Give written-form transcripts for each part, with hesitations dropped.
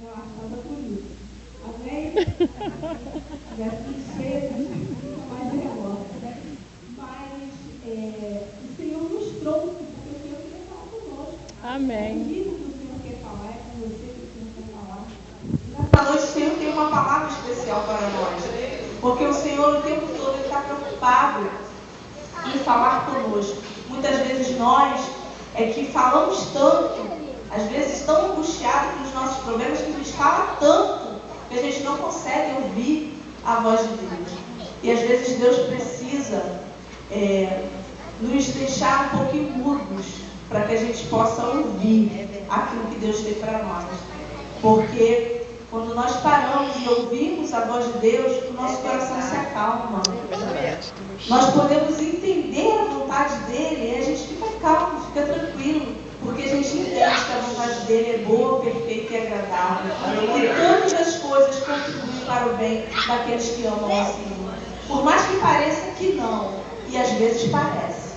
Eu achava por isso. Amém? Já fiz vezes, mais negócio, né? Mas o Senhor nos trouxe, porque o Senhor queria falar conosco. Amém. Comigo que o Senhor quer falar, é com você que o Senhor quer falar. Nessa noite o Senhor tem uma palavra especial para nós. Porque o Senhor o tempo todo está preocupado em falar conosco. Muitas vezes nós que falamos tanto, às vezes tão angustiados com os nossos problemas, que nos fala tanto que a gente não consegue ouvir a voz de Deus. E às vezes Deus precisa nos deixar um pouquinho mudos para que a gente possa ouvir aquilo que Deus tem para nós. Porque quando nós paramos e ouvimos a voz de Deus, o nosso coração se acalma. Nós podemos entender a vontade dele e a gente fica calmo, fica tranquilo, porque a gente entende que a vontade dele é boa, perfeita e agradável. E todas as coisas contribuem para o bem daqueles que amam o Senhor. Por mais que pareça que não, e às vezes parece.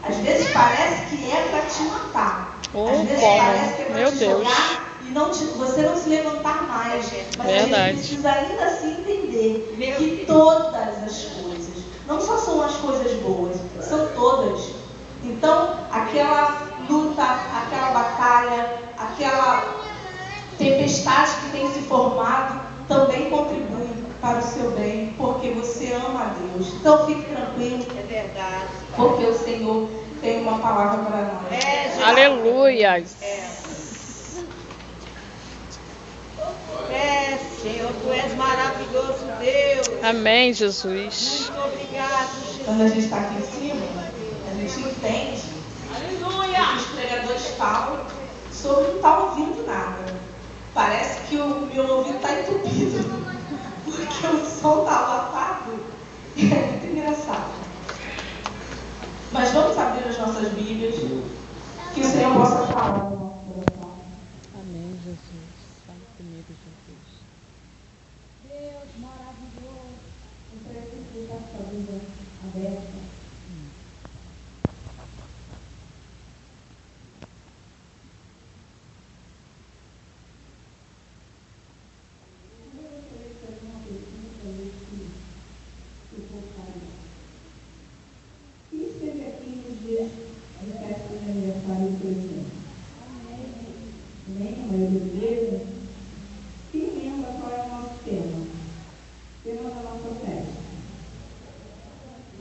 Às vezes parece que é para te matar. Às vezes parece que é para te jogar e você não se levantar mais. Mas Verdade. a gente precisa ainda assim entender que todas as coisas, não só são as coisas boas, são todas. Então, aquela luta, aquela batalha, aquela tempestade que tem se formado, também contribui para o seu bem, porque você ama a Deus. Então, fique tranquilo. É verdade. Porque o Senhor tem uma palavra para nós. Aleluia. Senhor, tu és maravilhoso, Deus. Amém, Jesus. Muito obrigado, Jesus. Quando a gente está aqui em cima, a gente entende o que os pregadores falam sobre não estar ouvindo nada. Parece que o meu ouvido está entupido, porque o som está abafado. É muito engraçado. Mas vamos abrir as nossas Bíblias, que o Senhor possa falar no nosso coração. Amém, Jesus. Fala comigo, Jesus. Deus maravilhoso, eu preciso deixar sua vida aberta. Quem esteve aqui nos dias de festa de aniversário do presidente? Amém? A maioria da igreja. Quem lembra qual é o nosso tema? O tema da nossa festa.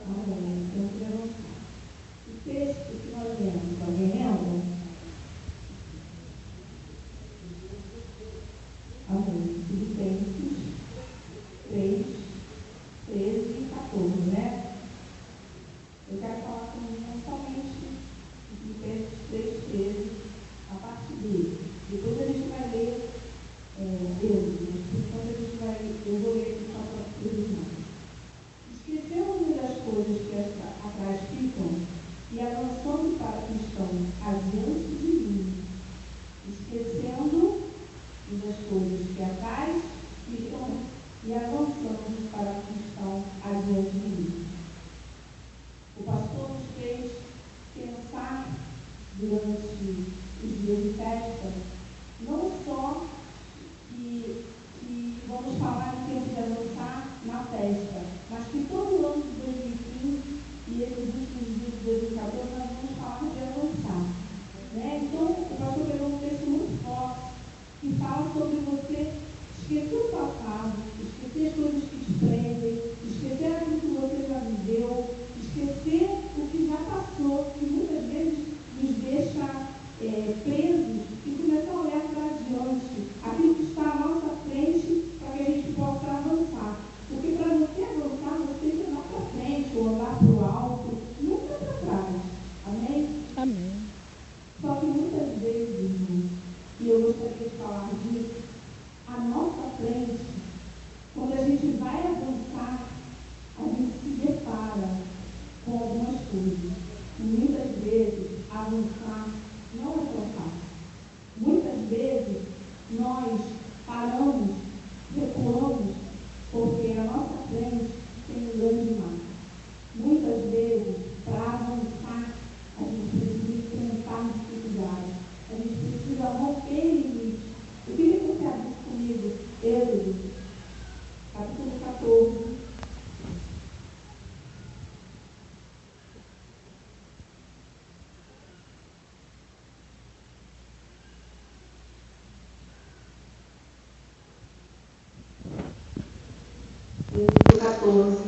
Amém. Então, queremos o texto que nós lemos. Alguém lembra? Amém. Filipenses 3, 13 e 14, né? Eu quero falar comigo somente de Filipenses 3, 13, a partir dele. Depois a gente vai ler depois a gente vai, eu vou ler aqui só para os irmãos. Esquecemos das coisas que atrás ficam e avançando para que estão adiante de mim. Esquecendo das coisas que atrás ficam e avançando para que estão adiante de mim. O pastor nos fez pensar durante os dias de festa, não só que vamos falar em tempo de avançar na festa, mas que todo o ano de 2015 e esses últimos dias de 2014 nós vamos falar de avançar. Né? Então, o pastor pegou um texto muito forte que fala sobre você esquecer o passado, esquecer as coisas que te prendem, esquecer aquilo que você já viveu, esquecer o que já passou, que muitas vezes nos deixa presos e começar a olhar para adiante, aquilo que está à nossa frente, para que a gente possa avançar. Porque para você avançar, você tem que andar para frente, ou andar para o alto, nunca para trás. Amém? Amém. Só que muitas vezes, irmãos, e eu gostaria de falar disso, à nossa frente, quando a gente vai avançar, a gente se depara com algumas coisas. E muitas vezes, avançar não é tão fácil. Muitas vezes, nós paramos, recuamos, porque à nossa frente tem um grande mar. Muitas vezes, para avançar, a gente precisa enfrentar dificuldades. A gente precisa romper limites. Eu queria que você abrisse versículo 14.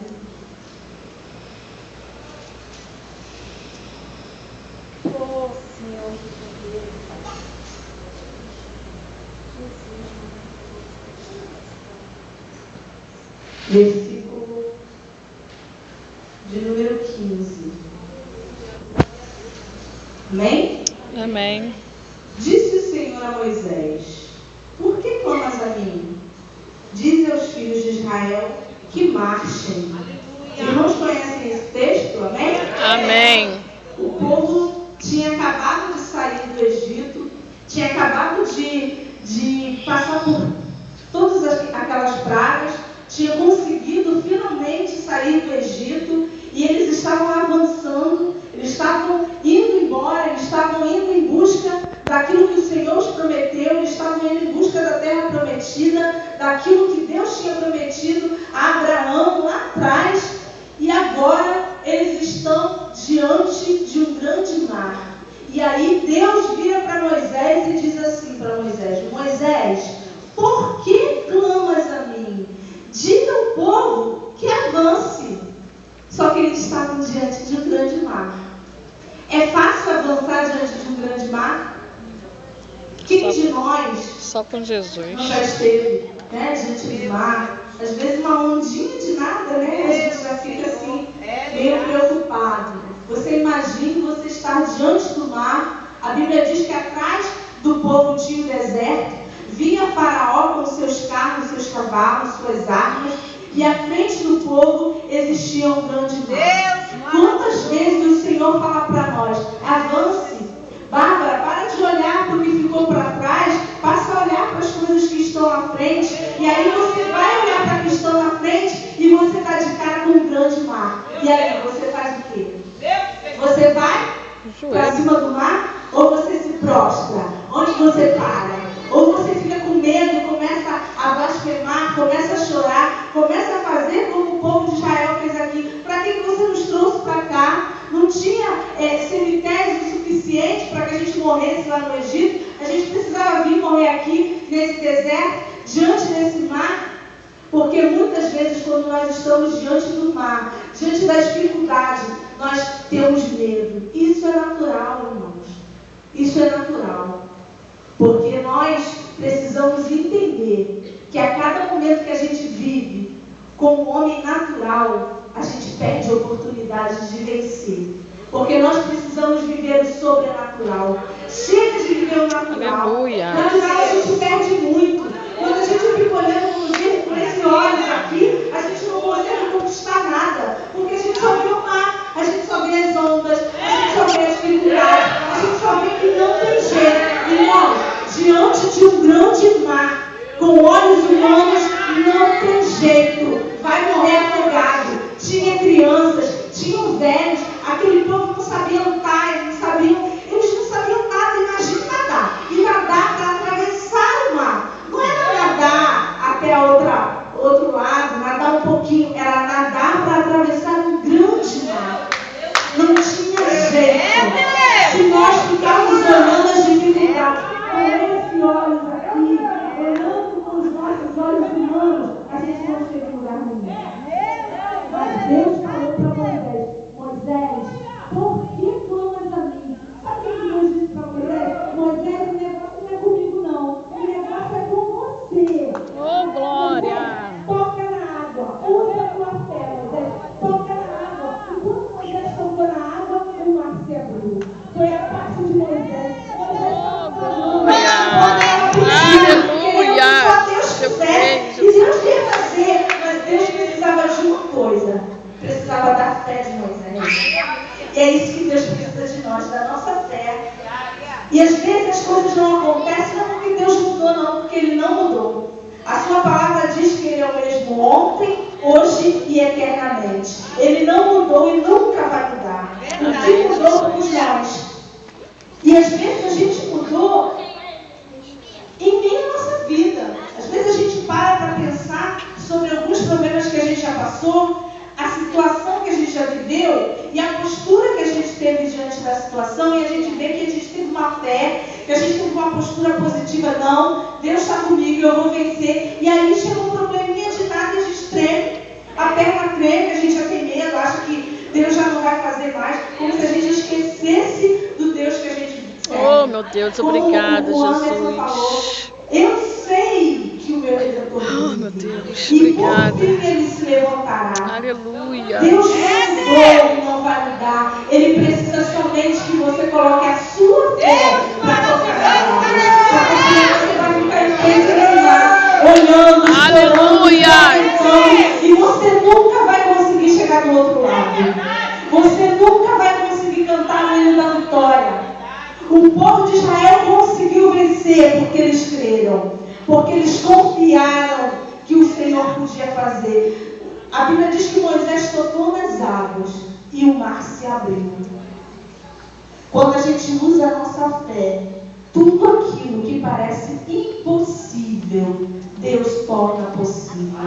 Oh, Senhor, Versículo de número 15. Amém? Amém. Disse o Senhor a Moisés: por que clamas a mim? Dize aos filhos de Israel que marchem. Irmãos conhecem esse texto? Amém? Amém. O povo tinha acabado de sair do Egito, tinha acabado de passar por todas aquelas pragas, tinha conseguido finalmente sair do Egito e eles estavam avançando, eles estavam indo embora, eles estavam indo em busca daquilo que o Senhor os prometeu, eles estavam indo em busca da terra prometida, daquilo que Deus tinha prometido a Abraão lá atrás, e agora eles estão diante de um grande mar. E aí Deus vira para Moisés e diz assim para Moisés: Moisés, por que clamas a mim? Diga ao povo que avance. Só que eles estavam diante de um grande mar. É fácil avançar diante de um grande mar? Quem de nós Só com Jesus. não já esteve, né, diante do mar? Às vezes uma ondinha de nada, né? A gente já fica assim, meio preocupado. Você imagina você estar diante do mar. A Bíblia diz que atrás do povo tinha o deserto. Vinha Faraó com seus carros, seus cavalos, suas armas. E à frente do povo existia um grande mar. Quantas vezes o Senhor fala para nós: avance. Bárbara, para de olhar para o que ficou para trás, passa a olhar para as coisas que estão à frente, e aí você vai olhar para o que estão à frente e você está de cara com um grande mar. E aí você faz o quê? Você vai para cima do mar ou você se prostra? Onde você para? Ou você fica com medo, começa a blasfemar, começa a chorar, começa a fazer como o povo de Israel fez aqui. Para que você nos trouxe para cá? Não tinha cemitérios o suficiente para que a gente morresse lá no Egito. A gente precisava vir morrer aqui, nesse deserto, diante desse mar. Porque muitas vezes, quando nós estamos diante do mar, diante das dificuldades, nós temos medo. Isso é natural, irmãos. Isso é natural. Porque nós precisamos entender que a cada momento que a gente vive como homem natural, a gente perde oportunidades de vencer. Porque nós precisamos viver o sobrenatural. Chega de viver o natural. Aleluia. O natural a gente perde muito. Quando a gente fica olhando por esses olhos aqui, a gente não consegue conquistar nada. Porque a gente só vê o mar, a gente só vê as ondas, a gente só vê as dificuldades, a gente só vê que não tem jeito. Irmão, diante de um grande mar, com olhos humanos, não tem jeito. Vai morrer afogado. Tinha crianças, tinham velhos, aquele povo não sabia lutar, eles não sabiam nada, imagina nadar. E nadar para atravessar o mar. Não era nadar até outro lado, nadar um pouquinho, era nadar para atravessar um grande mar. Não tinha jeito. Se nós ficarmos olhando as dificuldades, olhando esses olhos aqui, olhando com os nossos olhos humanos, a gente não chega em lugar nenhum. Mas Deus falou para Moisés, por que clamas a mim? Sabe o que Deus disse para Moisés? Moisés, o negócio não é comigo não, o negócio é com você. Oh, glória! Moisés, toca na água, usa a tua fé, Moisés, toca na água. Enquanto Moisés tocou na água, o mar se abriu. Foi a parte de Moisés. Aleluia! Só Deus quiser. E Deus ia fazer, mas Deus precisava de uma coisa. Precisava da fé de Moisés. E é isso que Deus precisa de nós, da nossa fé. E às vezes as coisas não acontecem não porque Deus mudou, não, porque Ele não mudou. A sua palavra diz que Ele é o mesmo ontem, hoje e eternamente. Ele não mudou e nunca vai mudar. O que mudou somos nós. E às vezes a gente mudou em meio à nossa vida. Às vezes a gente para pensar sobre alguns problemas que a gente já passou, a situação que a gente já viveu e a postura que a gente teve diante da situação, e a gente vê que a gente teve uma fé, que a gente teve uma postura positiva. Não, Deus está comigo, eu vou vencer. E aí chega um probleminha de nada e a gente treme. A perna treme, a gente já tem medo, acha que Deus já não vai fazer mais, como se a gente esquecesse do Deus que a gente serve. Oh, meu Deus, obrigada, Como o Anderson falou, Jesus. eu sei que o meu Redentor Oh, vive. meu Deus, E por obrigada. fim ele se levantará. Aleluia. Deus mudou e não vai mudar. Ele precisa somente que você coloque a sua fé para tocar na Porque você vai ficar impressionado, olhando, Aleluia. chorando, e você nunca vai conseguir chegar do outro lado. Você nunca vai conseguir cantar no hino da vitória. O povo de Israel conseguiu vencer porque eles creram, porque eles confiaram que o Senhor podia fazer. A Bíblia diz que Moisés tocou nas águas e o mar se abriu. Quando a gente usa a nossa fé, tudo aquilo que parece impossível, Deus torna possível.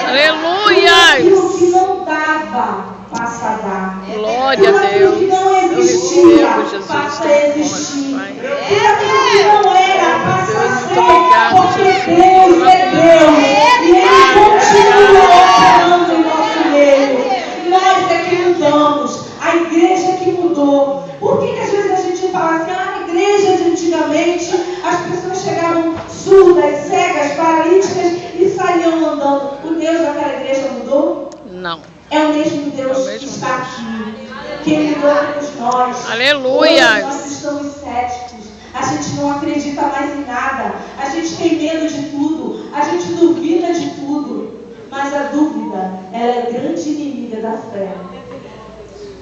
Aleluia. Tudo aquilo que não dava, passa a dar. Glória a Tudo aquilo Deus. que não Eu existia, recebo, Jesus. passa a Tem existir. força, Pai. Tudo aquilo que não era, passa a Deus, muito ser. obrigado, Porque Jesus. Deus é Deus. E Ele continua operando em nosso meio. Nós é que mudamos. A igreja que mudou. Por que às vezes a gente fala assim, a igreja de antigamente, as pessoas chegavam surdas, cegas, paralíticas e saíam andando. O Deus daquela igreja mudou? Não. É o mesmo Deus É o mesmo que está Deus. aqui. Quem mudou todos nós. Aleluia. Hoje nós estamos céticos. A gente não acredita mais em nada. A gente tem medo de tudo. A gente duvida de tudo. Mas a dúvida, ela é grande inimiga da fé.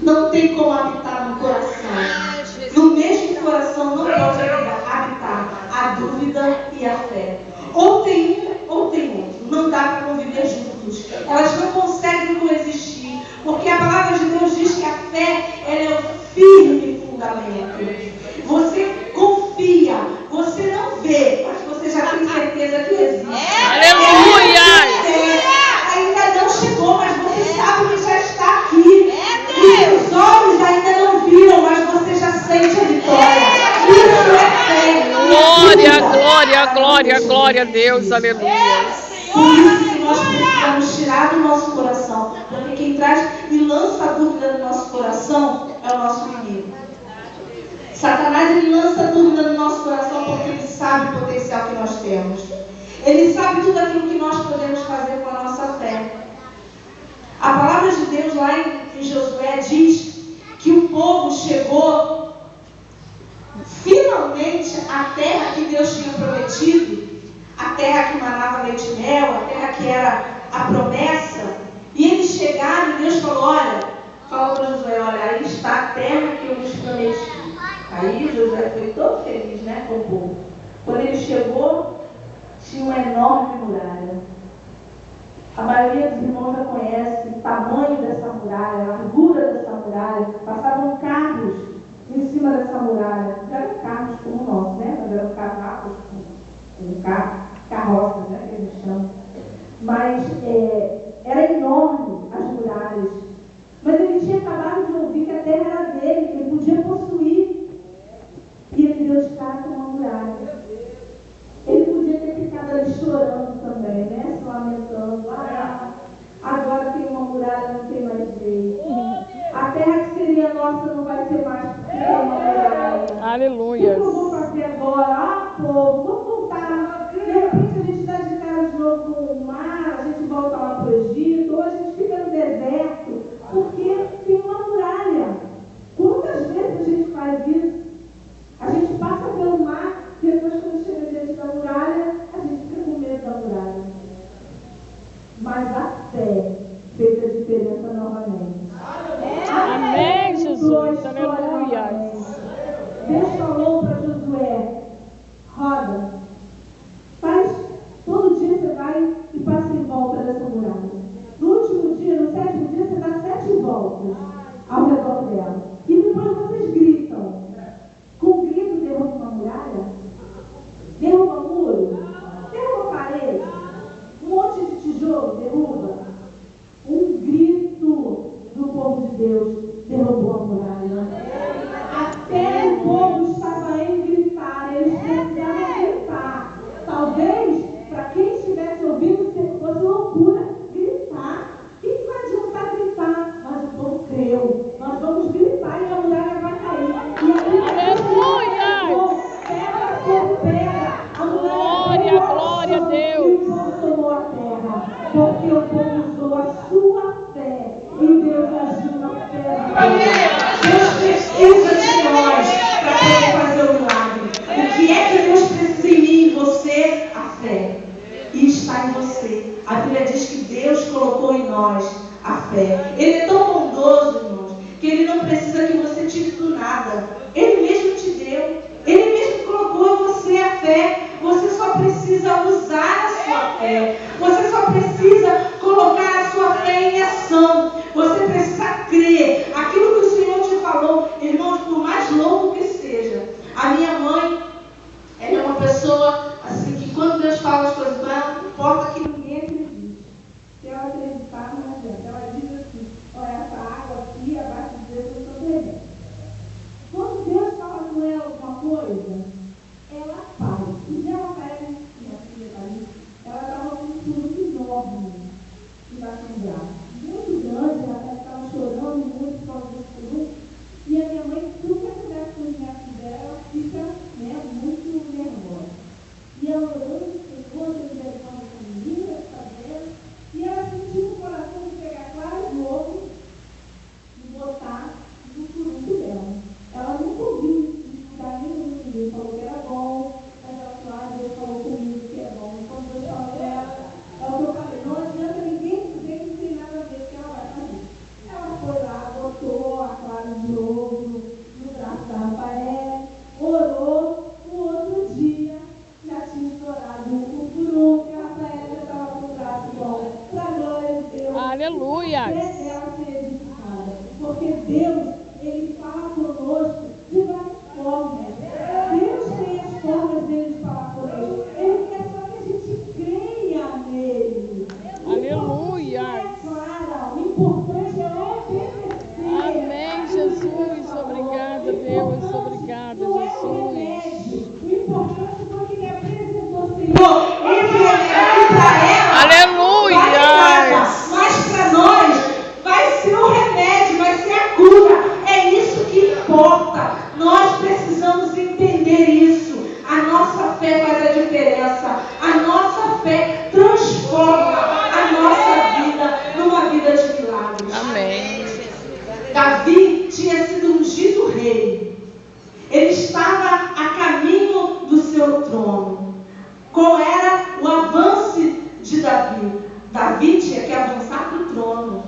Não tem como habitar no coração. No mesmo coração não pode habitar a dúvida e a fé. Ou tem um ou tem outro. Não dá para conviver juntos. Elas não conseguem coexistir. Porque a palavra de Deus diz que a fé ela é o firme fundamento. Você confia, você não vê, mas você já tem certeza que existe. Aleluia! Ainda não chegou, mas você sabe que já está aqui. E seus olhos ainda não viram, mas você já sente a vitória. Isso é fé. Glória, glória, glória, glória a Deus. Aleluia. Por isso que nós precisamos tirar do nosso coração. Porque quem traz e lança a dúvida no nosso coração é o nosso inimigo. Satanás ele lança a dúvida no nosso coração porque ele sabe o potencial que nós temos. Ele sabe tudo aquilo que nós podemos fazer com a nossa fé. A palavra de Deus lá em Josué diz que o povo chegou finalmente à terra que Deus tinha prometido, a terra que manava leite e mel, a terra que era a promessa. E eles chegaram e Deus falou, falou para Josué, aí está a terra que eu vos prometi. Aí Josué foi todo feliz, com o povo. Quando ele chegou, tinha uma enorme muralha. A maioria dos irmãos já conhece o tamanho dessa muralha, a largura dessa muralha. Passavam carros em cima dessa muralha. Não eram carros como o nosso, mas eram cavalos com carroças, que eles chamam. Mas era enorme as muralhas. Mas ele tinha acabado de ouvir que a terra era dele, que ele podia possuir. E ele deu de cara com uma muralha. Ele podia ter ficado ali chorando também, se lamentando. Agora tem uma muralha, não tem mais jeito. A terra que seria nossa não vai ser mais porque tem uma muralha. Aleluia. O que eu vou fazer agora? Povo, vamos voltar. De repente a gente dá de cara de novo com o mar, a gente volta lá para o Egito, ou a gente fica no deserto, porque tem uma muralha. Quantas vezes a gente faz isso? A gente passa pelo mar, depois quando chega diante da muralha, a gente fica com medo da muralha. Mas a fé fez a diferença novamente. Amém, Jesus. Aleluia. Deus falou para Josué, roda, todo dia você vai e passa em volta dessa muralha. No último dia, no 7º dia, você dá 7 voltas ao redor dela. E depois vocês gritam. Com grito derruba uma muralha, derruba muro, derruba parede, um monte de tijolo derruba. Um grito do povo de Deus derrubou a muralha. Até o povo estava em gritar, eles precisavam gritar. Talvez, para quem estivesse ouvindo, fosse loucura gritar. O que orando, Senhor, tem misericórdia da menina, que está vendo. E ela sentiu no coração de pegar claro de ovo e botar no surumbo dela. Ela nunca ouviu em lugar nenhum, ninguém falou que era bom, mas ela falou, Deus falou comigo que é bom. E quando Deus fala com ela, é o que eu falei, não adianta ninguém dizer que não tem nada a ver com o que ela vai fazer. Ela foi lá, botou a clara de ovo no braço da Rafael, orou, no outro dia já tinha estourado o furúnculo, que a Rafael já estava com o braço bom, para a glória de Deus. Aleluia! A fé dela ser edificada, porque Deus, Ele fala conosco de várias formas. Deus tem as formas dele de falar conosco. Ele quer só que a gente creia nele. Aleluia! O importante é obedecer. Amém, Jesus. Obrigada, Deus. Obrigada, Jesus. O importante foi que ele apresentou o Senhor, enviou para ela. Aleluia! Mas para nós vai ser o remédio, vai ser a cura. É isso que importa. Nós precisamos entender isso. A nossa fé faz a diferença. A nossa fé transforma a nossa vida numa vida de milagres. Amém. Davi tinha sido ungido rei. Ele estava a caminho do seu trono. Qual era o avanço de Davi? Davi tinha que avançar para o trono.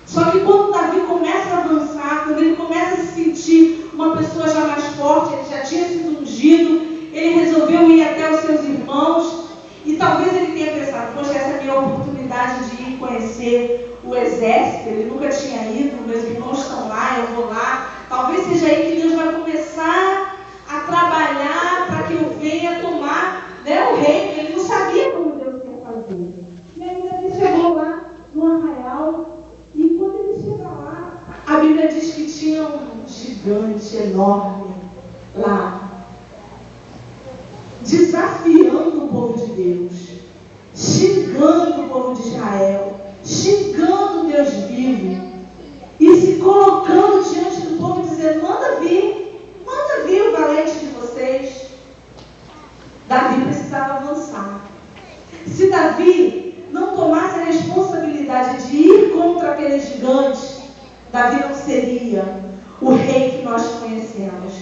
Só que quando Davi começa a avançar, quando ele começa a se sentir uma pessoa já mais forte, ele já tinha sido ungido, ele resolveu ir até os seus irmãos, e talvez ele tenha pensado, poxa, essa é a minha oportunidade de ir conhecer o exército, ele nunca tinha ido, meus irmãos estão lá, eu vou lá, talvez seja aí que Deus vai começar a trabalhar para que eu venha tomar, né, o reino. Ele não sabia como Deus ia fazer. E ainda ele chegou lá no arraial, e quando ele chega lá, a Bíblia diz que tinha um gigante enorme lá, desafiando o povo de Deus, xingando o povo de Israel, xingando Deus vivo, e se colocando diante do povo, dizendo, manda vir o valente de vocês. Davi precisava avançar. Se Davi não tomasse a responsabilidade de ir contra aquele gigante, Davi não seria o rei que nós conhecemos.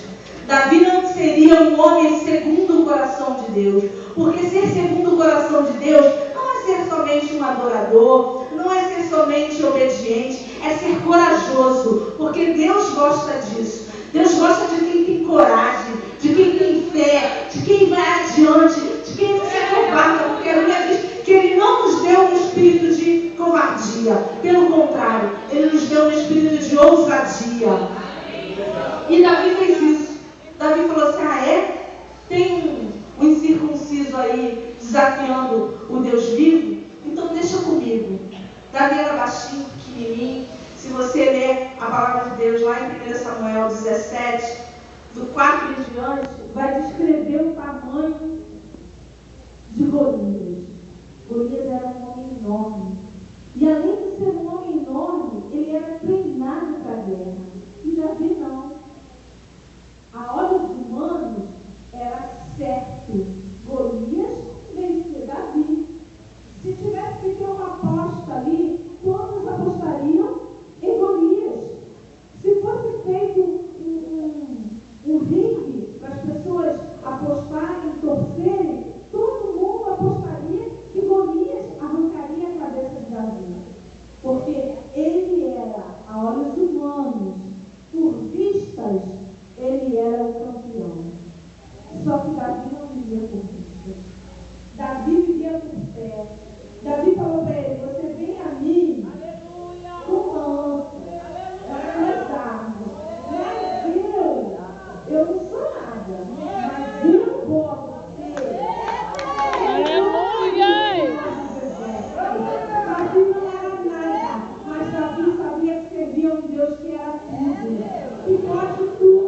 Davi não seria um homem segundo o coração de Deus. Porque ser segundo o coração de Deus não é ser somente um adorador, não é ser somente obediente, é ser corajoso. Porque Deus gosta disso. Deus gosta de quem tem coragem, de quem tem fé, de quem vai adiante, de quem não se acovarda. Porque a Bíblia diz que Ele não nos deu um espírito de covardia. Pelo contrário, Ele nos deu um espírito de ousadia. E Davi fez isso. Davi falou assim, tem um incircunciso aí desafiando o Deus vivo? Então deixa comigo. Davi era baixinho, pequenininho. Se você ler a palavra de Deus lá em 1 Samuel 17, do 4 em diante, vai descrever o tamanho de Golias. Golias era um homem enorme. E além de ser um homem enorme, ele era treinado para a guerra. E Davi não. A olhos humanos era certo Golias vencer Davi. Se tivesse que ter uma aposta ali, todos apostariam em Golias. Se fosse feito um ringue para as pessoas apostarem, torcerem, todo mundo apostaria que Golias arrancaria a cabeça de Davi. Porque ele era, a olhos humanos, por vistas, ele era o campeão. Só que Davi não vivia por vistas. Davi vivia por fé. Davi falou para ele, você vem a mim com lança, com armas. Mas eu não sou nada. Mas eu vou a você. Aleluia! Davi não era nada, mas Davi sabia que servia um Deus que era tudo. E pode tudo.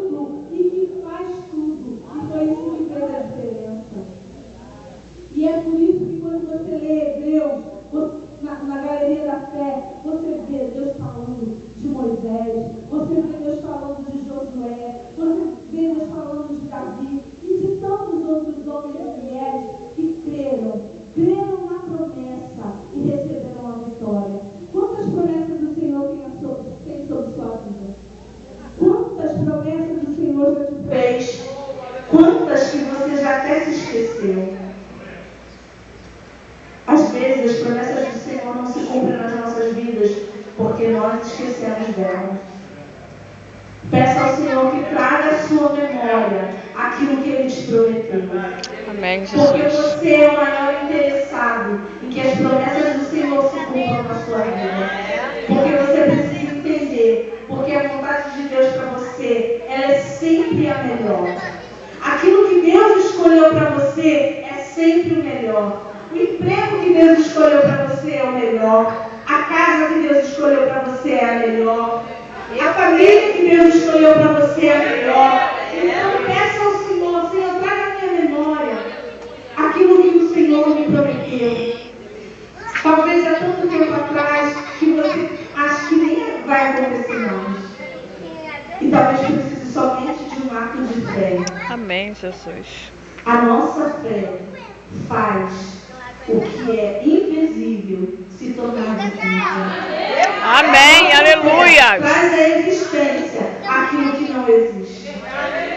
promessas do Senhor já te fez? Quantas que você já até se esqueceu? Às vezes as promessas do Senhor não se cumprem nas nossas vidas porque nós esquecemos delas. Peça ao Senhor que traga à sua memória aquilo que Ele te prometeu. Amém, Jesus. Porque você é o maior interessado em que as promessas do Senhor se cumpram na sua vida. Porque você precisa entender, porque a vontade de Deus para você, ela é sempre a melhor. Aquilo que Deus escolheu para você é sempre o melhor. O emprego que Deus escolheu para você é o melhor. A casa que Deus escolheu para você é a melhor. A família que Deus escolheu para você é a melhor. Então peça ao Senhor, Senhor, traga à minha memória aquilo que o Senhor me prometeu. Talvez há tanto tempo atrás que você acha que nem vai acontecer mais. E talvez precise somente de um ato de fé. Amém, Jesus. A nossa fé faz o que é invisível se tornar visível. Amém, aleluia. Traz à existência aquilo que não existe.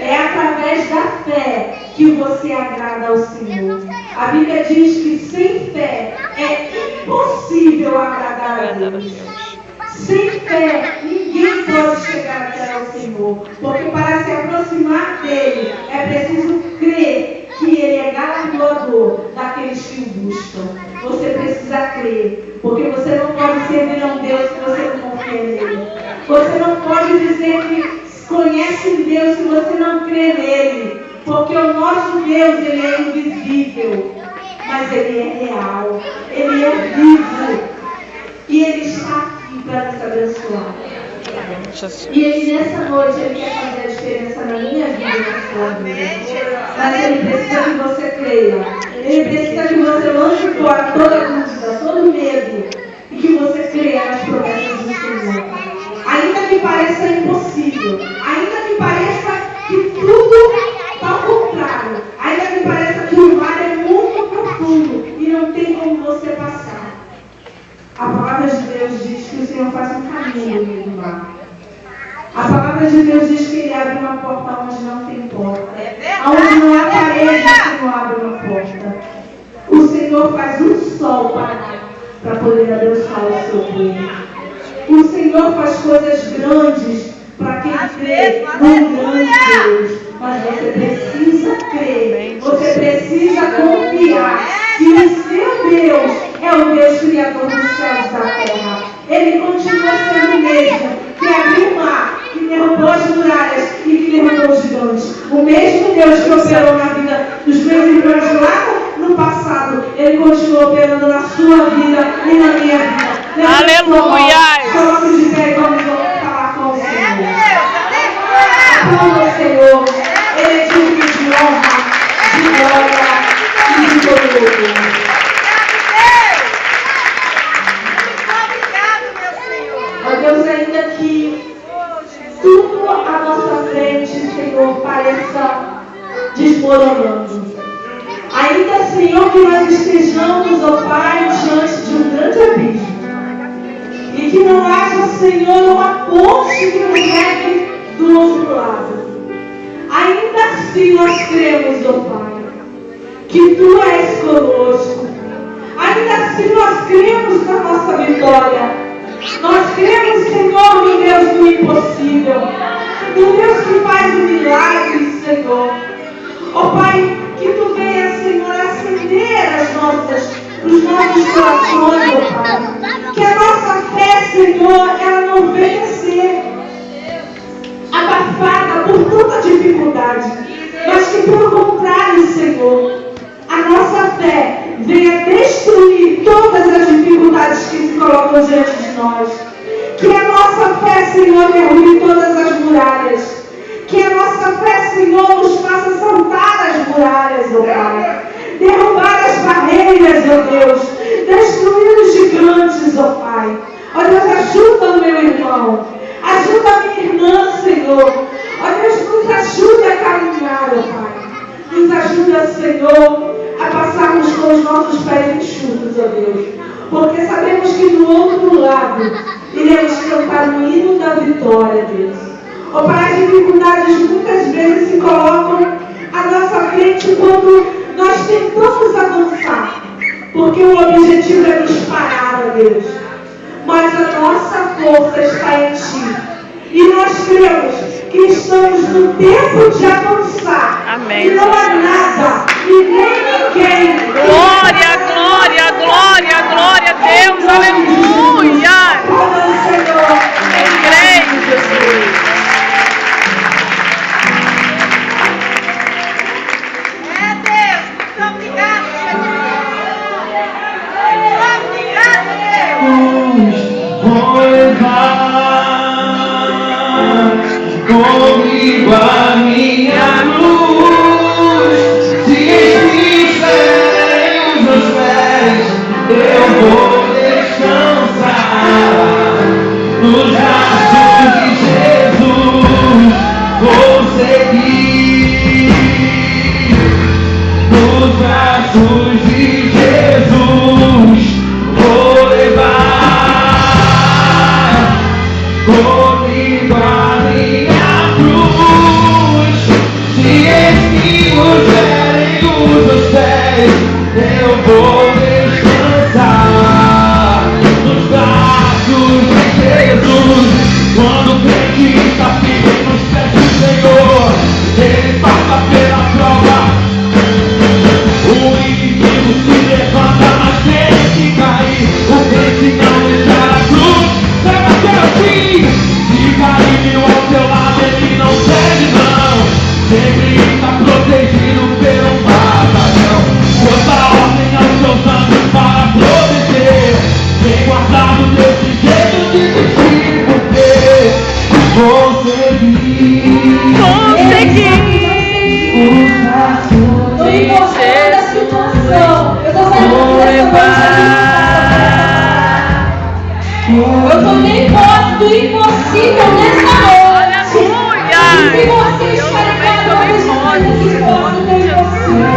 É através da fé que você agrada ao Senhor. A Bíblia diz que sem fé é impossível agradar a Deus. Sem fé, ninguém pode chegar até o Senhor. Porque para se aproximar dele, é preciso crer que ele é galardoador daqueles que o buscam. Você precisa crer. Porque você não pode servir a um Deus se você não confia nele. Você não pode dizer que conhece um Deus se você não crê nele. Porque o nosso Deus, ele é invisível. Mas ele é real. Ele é vivo. E ele está aqui para nos abençoar. E ele nessa noite, ele quer fazer a diferença na minha vida e na sua vida. Mas ele precisa que você creia. Ele precisa que você lance fora toda dúvida, todo medo. E que você creia nas promessas do Senhor. Ainda que pareça impossível. Ainda que pareça que tudo está ao contrário. Ainda que pareça que o mar é muito profundo e não tem como você passar. A palavra de Deus diz que o Senhor faz um caminho no meio do mar. A palavra de Deus diz que Ele abre uma porta onde não tem porta. Onde não há parede, o Senhor abre uma porta. O Senhor faz um sol para poder abençoar o seu povo. O Senhor faz coisas grandes para quem crê num grande Deus. Mas você precisa crer. Você precisa confiar que o seu Deus é o Deus criador dos céus e da terra. Ele continua sendo o mesmo que abriu o mar, que derrubou as muralhas e que derrubou os gigantes. O mesmo Deus que operou na vida dos meus irmãos lá no passado, Ele continua operando na sua vida e na minha vida. Aleluia! Coloque de pé e vamos falar com o Senhor. Aplauda o Senhor. Ele é digno de honra, de glória e de louvor. Ó Deus, ainda que tudo à nossa frente, Senhor, pareça desmoronando. Ainda, Senhor, que nós estejamos, ó Pai, diante de um grande abismo. E que não haja, Senhor, uma ponte que nos leve do outro lado. Ainda assim nós cremos, ó Pai, que Tu és conosco. Ainda assim nós cremos na nossa vitória. Nós cremos, Senhor, no Deus do impossível, no Deus que faz o milagre, Senhor. Ó Pai, que Tu venha, Senhor, acender os nossos corações, ó Pai. Que a nossa fé, Senhor, ela não venha ser abafada por tanta dificuldade, mas que, pelo contrário, Senhor, a nossa fé venha destruir todas as dificuldades que se colocam diante de nós. Que a nossa fé, Senhor, derrube todas as muralhas. Que a nossa fé, Senhor, nos faça saltar as muralhas, ó Pai. Derrubar as barreiras, ó Deus. Destruir os gigantes, ó Pai. Ó Deus, ajuda o meu irmão. Ajuda a minha irmã, Senhor. Ó Deus, nos ajude a caminhar, ó Pai. Nos ajuda, Senhor, a passarmos com os nossos pés enxutos, ó Deus. Porque sabemos que do outro lado iremos cantar o hino da vitória, Deus. Ó Pai, as dificuldades muitas vezes se colocam à nossa frente quando nós tentamos avançar, porque o objetivo é nos parar, ó Deus. Mas a nossa força está em Ti. E nós cremos que estamos no tempo de avançar. Amém. E não há nada, e nem ninguém. Glória, glória, glória, glória a Deus. Aleluia. Senhor. Eu creio, Jesus. É Deus, muito obrigado, comigo a minha luz, se estiverem os meus pés, eu vou descansar nos braços de Jesus, vou seguir nos braços de Jesus, vou levar comigo a minha cruz. Se espinhos derem os meus pés, eu vou descansar nos braços de Jesus. Quando o crente está firme nos pés do Senhor, ele passa pela prova. O inimigo se levanta, mas tem que cair. O crente não está na cruz, leva até o fim. Se cair ao teu lado, ele não cede não. Sempre está protegido pelo batalhão. Quanta ordem aos seus anjos para proteger. Tem guardado desse jeito de vestir, porque vou seguir. Vou seguir. Não importa a situação, eu estou saindo dessa eu tomei posse do impossível nessa noite. E se você está ligado a posse do impossível,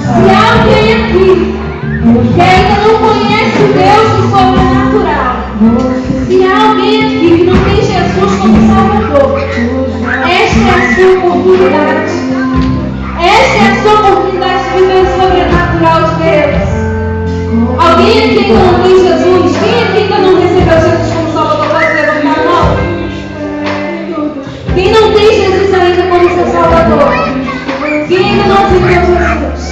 se há alguém aqui que ainda não conhece o Deus do sobrenatural, se há alguém aqui que não tem Jesus como Salvador, esta é a sua oportunidade. Esta é a sua oportunidade de viver o sobrenatural de Deus. Alguém aqui ainda não tem Jesus? Quem aqui ainda não recebeu Jesus como Salvador? Pode levantar a mão? Quem não tem Jesus ainda como seu Salvador? Quem ainda não aceitou Jesus?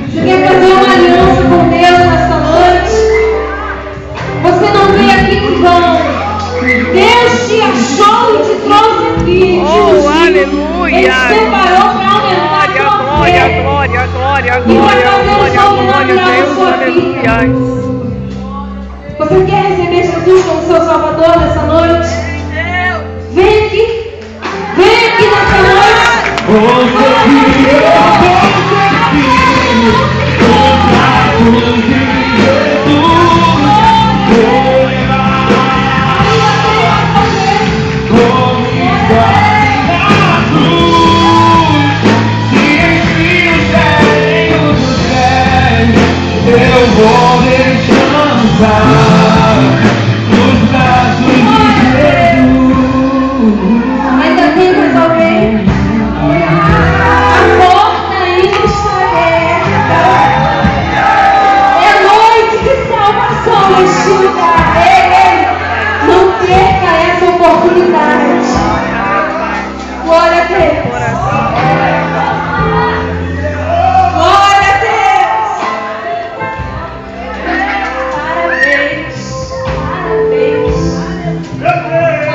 Você quer fazer uma aliança com Deus nessa noite? Você não veio aqui em vão. Deus te achou e te trouxe aqui. Oh, aleluia. Ele te separou para aumentar a tua fé. Glória, glória, E glória, para fazer o glória, sobrenatural na Deus, sua vida. aleluia. Você quer receber Jesus como seu Salvador nessa noite? Vem aqui. Vem aqui nessa noite. Vou seguir, os braços de Jesus, vou levar comigo a cruz. Se espinhos derem os meus pés, eu vou descansar nos braços de Jesus. Ainda tem mais alguém? A porta ainda está aberta. É noite de salvação neste lugar. Ei, não perca essa oportunidade. Glória a Deus. Glória a Deus. Parabéns. Parabéns. Parabéns.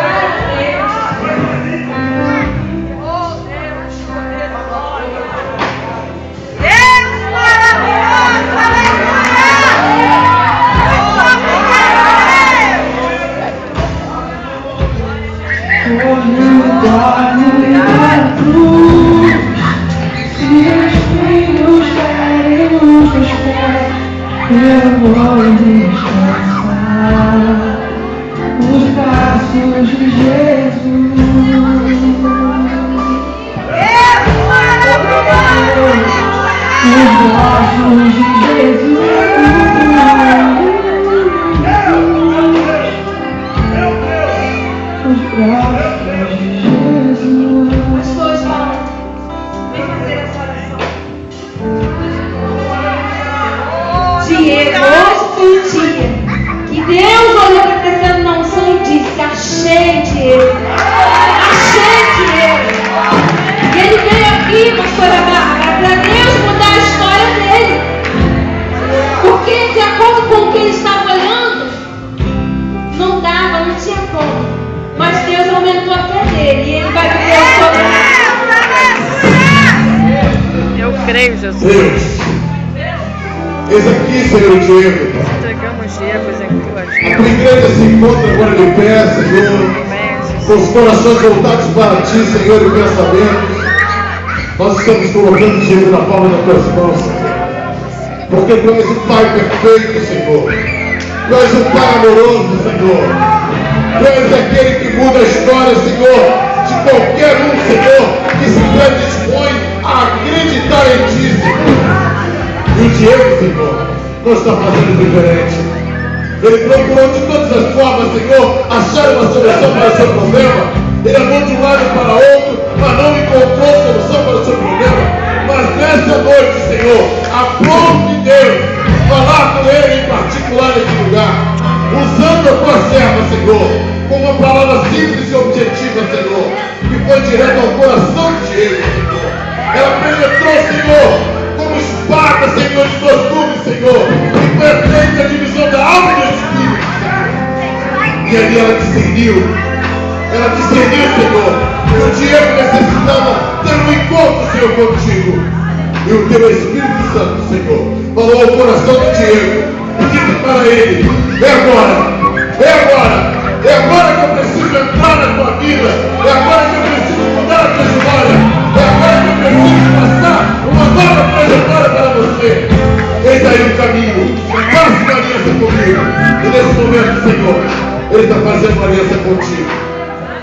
Eu vou descansar nos braços de Jesus. Nos braços de Jesus. Pastor João, vem fazer essa oração. Diego, hoje foi o dia que Deus olhou para essa unção e disse: achei Diego, achei Diego. E ele veio aqui, pastora Bárbara, para Deus mudar a história dele. Porque de acordo com o que ele estava olhando, não dava, não tinha como. Mas Deus aumentou a fé dele e ele vai viver o sobrenatural. Eu creio, Jesus. Deus, eis aqui, Senhor Diego. Entregamos Diego em tuas A tua igreja se encontra agora de pé, Senhor, com os corações voltados para ti, Senhor, e pensamentos. Nós estamos colocando Diego na palma das tuas mãos, Senhor. Porque tu és um Pai perfeito, Senhor. Tu és um Pai amoroso, Senhor. Tu és aquele que muda a história, Senhor, de qualquer um, Senhor, que se predispõe a acreditar em ti, Senhor. E o Diego, Senhor, não está fazendo diferente. Ele procurou de todas as formas, Senhor, achar uma solução para o seu problema. Ele andou de um lado para outro, mas não encontrou solução para o seu problema. Mas nessa noite, Senhor, aprove Deus falar com ele em particular nesse lugar, usando a tua serva, Senhor, com uma palavra simples e objetiva, Senhor, que foi direto ao coração de Diego, Senhor. Ela penetrou, Senhor, como espada, Senhor, de dois gumes, Senhor, e foi feita a divisão da alma e do espírito, Senhor. E ali ela discerniu, Senhor, que o Diego necessitava ter um encontro, Senhor, contigo. E o teu Espírito Santo, Senhor, falou ao coração do Diego e disse para ele: é agora que eu preciso entrar na tua vida, é agora que eu preciso mudar a tua história, é agora que eu preciso passar uma nova trajetória para você. Eis aí o caminho, faça uma aliança comigo. E nesse momento, Senhor, ele está fazendo uma aliança contigo.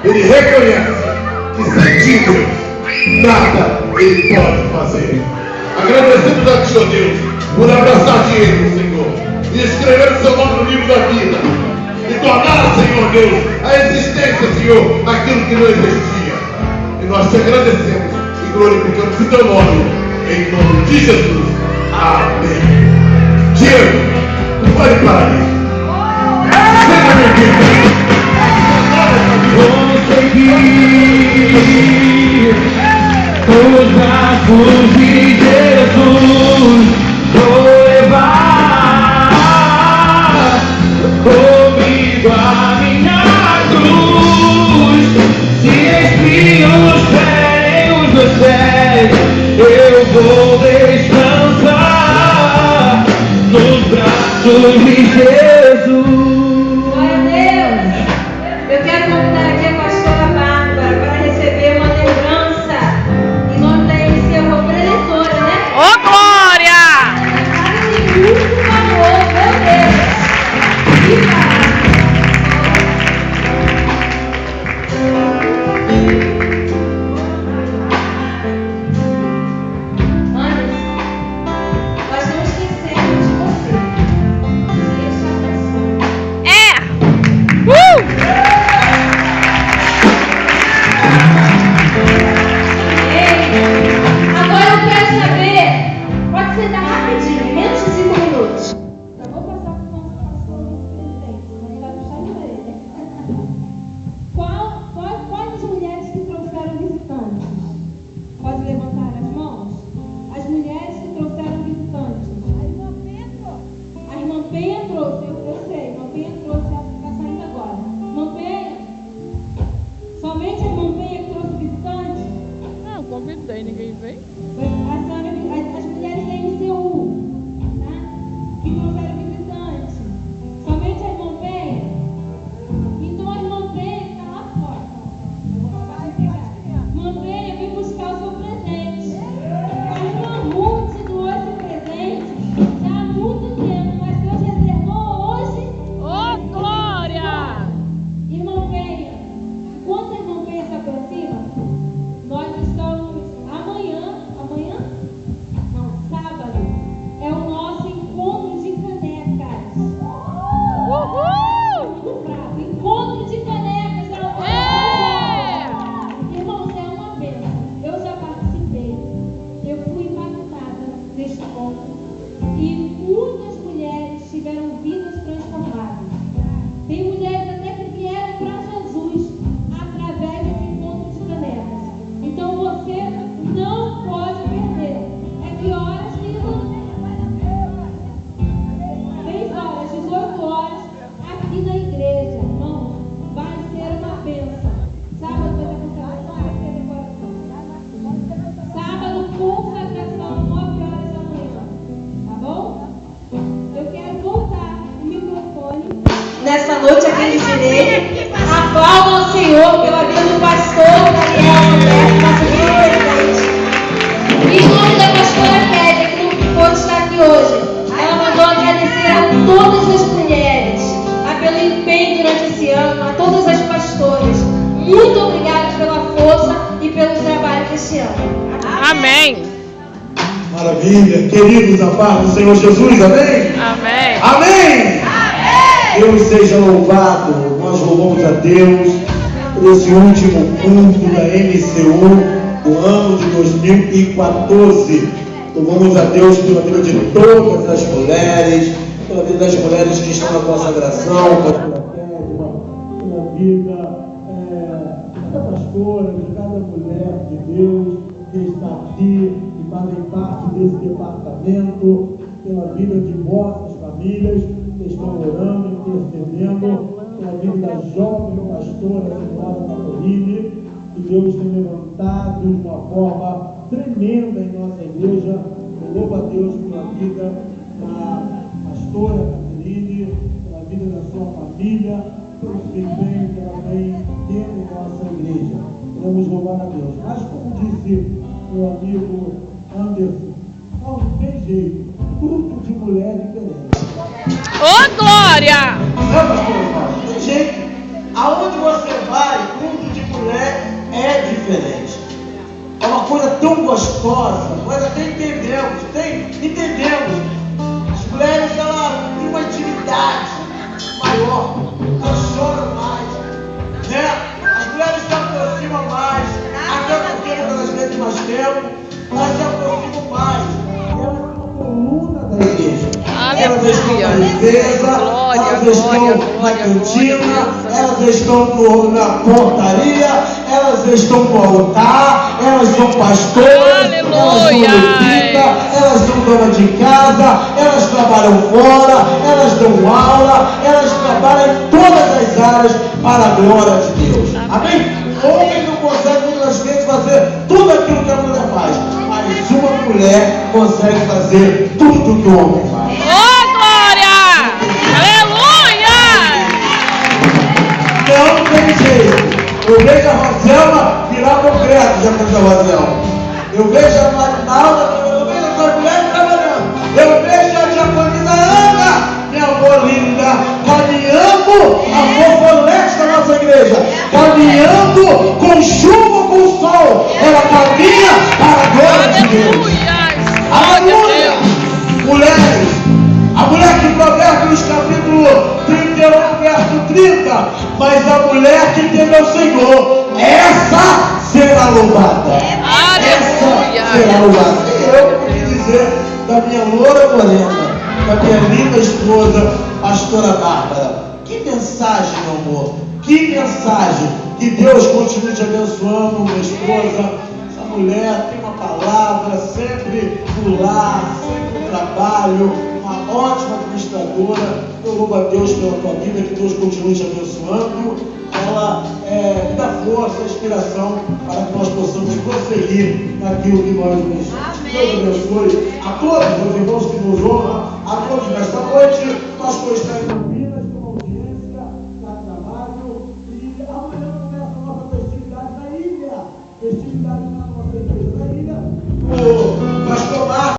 Ele reconhece que sem ti, Deus, nada ele pode fazer. Agradecemos a ti, ó Deus, por abraçar Diego, Senhor, e escrever o seu nome no livro da vida, e tornar, Senhor Deus, a existência, Senhor, aquilo que não existia. E nós te agradecemos e glorificamos o teu nome, em nome de Jesus. Amém. Diego, tu pode parar aí. Seja bem-vindo. Vou seguir os braços de Jesus, vou levar comigo a minha cruz. Se espinhos ferem os meus pés, eu vou descansar nos braços de Jesus. Glória a Deus. Eu quero convidar aqui a pastora Bárbara para receber uma lembrança em nome da MC, uma preletora, né? Ô, glória! Tem muito valor, meu Deus. Viva! Nós não esquecemos de você. Deixa a canção. Agora eu quero saber, pode sentar rapidinho, menos de 5 minutos. Eu vou passar para o nosso pastor presidente, mas ele vai puxar de orelha. Quais mulheres que trouxeram visitantes? Pode levantar as mãos? As mulheres que trouxeram visitantes. A irmã Penha trouxe, eu sei, a irmã Penha trouxe, ela está saindo agora. Irmã Penha? Somente a irmã Penha que trouxe visitantes? Não, convidei, ninguém veio. As mulheres da MCU, tá? Que trouxeram visitantes. Somente a irmã Penha? Então a irmã Penha está lá fora. Irmã Penha, vem buscar o seu presente. A irmã Ruth doou esse presente já há muito tempo, mas Deus reservou hoje. Ô, glória! Irmã Penha, enquanto a irmã Penha se aproxima, nós estamos amanhã Muito obrigada pela força e pelo trabalho desse ano. Amém. Maravilha. Queridos, a paz do Senhor Jesus, amém? Amém. Amém! Deus seja louvado. Nós louvamos a Deus por esse último culto da MCU do ano de 2014. Louvamos a Deus pela vida de todas as mulheres, pela vida das mulheres que estão na consagração, pela vida da pastora, de cada mulher de Deus que está aqui e fazem parte desse departamento, pela vida de vossas famílias que estão orando, intercedendo, pela vida da jovem pastora Senhora Caroline, que Deus tem levantado de uma forma tremenda em nossa igreja. Eu louvo a Deus pela vida da pastora Caroline, pela vida da sua família, pelo desempenho que ela vem tendo em nossa igreja. Queremos louvar a Deus. Mas como disse meu amigo Anderson, não tem jeito, fruto de mulher diferente. Ô, glória! Não, pastor, não tem jeito. Aonde você vai, fruto de mulher é diferente. É uma coisa tão gostosa, nós até entendemos, entendemos. As mulheres, elas têm uma intimidade maior, elas choram mais, né? As mulheres se aproximam mais, até porque pelas vezes mais tempo, elas se aproximam mais. Elas são a coluna da igreja. Elas estão na limpeza, elas estão na cantina, elas estão na portaria, elas estão no altar, elas são pastoras, elas são levita, elas são dona de casa, elas trabalham fora, elas dão aula, elas trabalham em todas as áreas para a glória de Deus. Amém? Homem não consegue muitas vezes fazer tudo aquilo que a mulher faz, mas uma mulher consegue fazer tudo que o homem faz. Ô, glória! Aleluia! Não tem jeito. Eu vejo a Roselma virar concreto, já fez a Roselma. Eu vejo a Marinalda, eu vejo as mulheres trabalhando. Eu vejo a diaconisa Ana, minha avó linda, caminhando a fofolete da nossa igreja, caminhando com chuva ou com sol. Ela caminha para a glória de Deus. Aleluia! Mulheres, a mulher que Provérbios capítulo 31, verso 30, mas a mulher que teme ao Senhor, essa será louvada. Essa será louvada. E eu posso dizer da minha loura morena, da minha linda esposa, pastora Bárbara. Que mensagem, meu amor. Que mensagem. Que Deus continue te abençoando, minha esposa. Essa mulher tem uma palavra sempre no lar, sempre no trabalho, uma ótima administradora. Eu louvo a Deus pela tua vida, que Deus continue te abençoando. Ela dá força, inspiração para que nós possamos prosseguir naquilo que nós nos. Deus abençoe a todos os irmãos que nos honram, a todos nesta noite. Nós estamos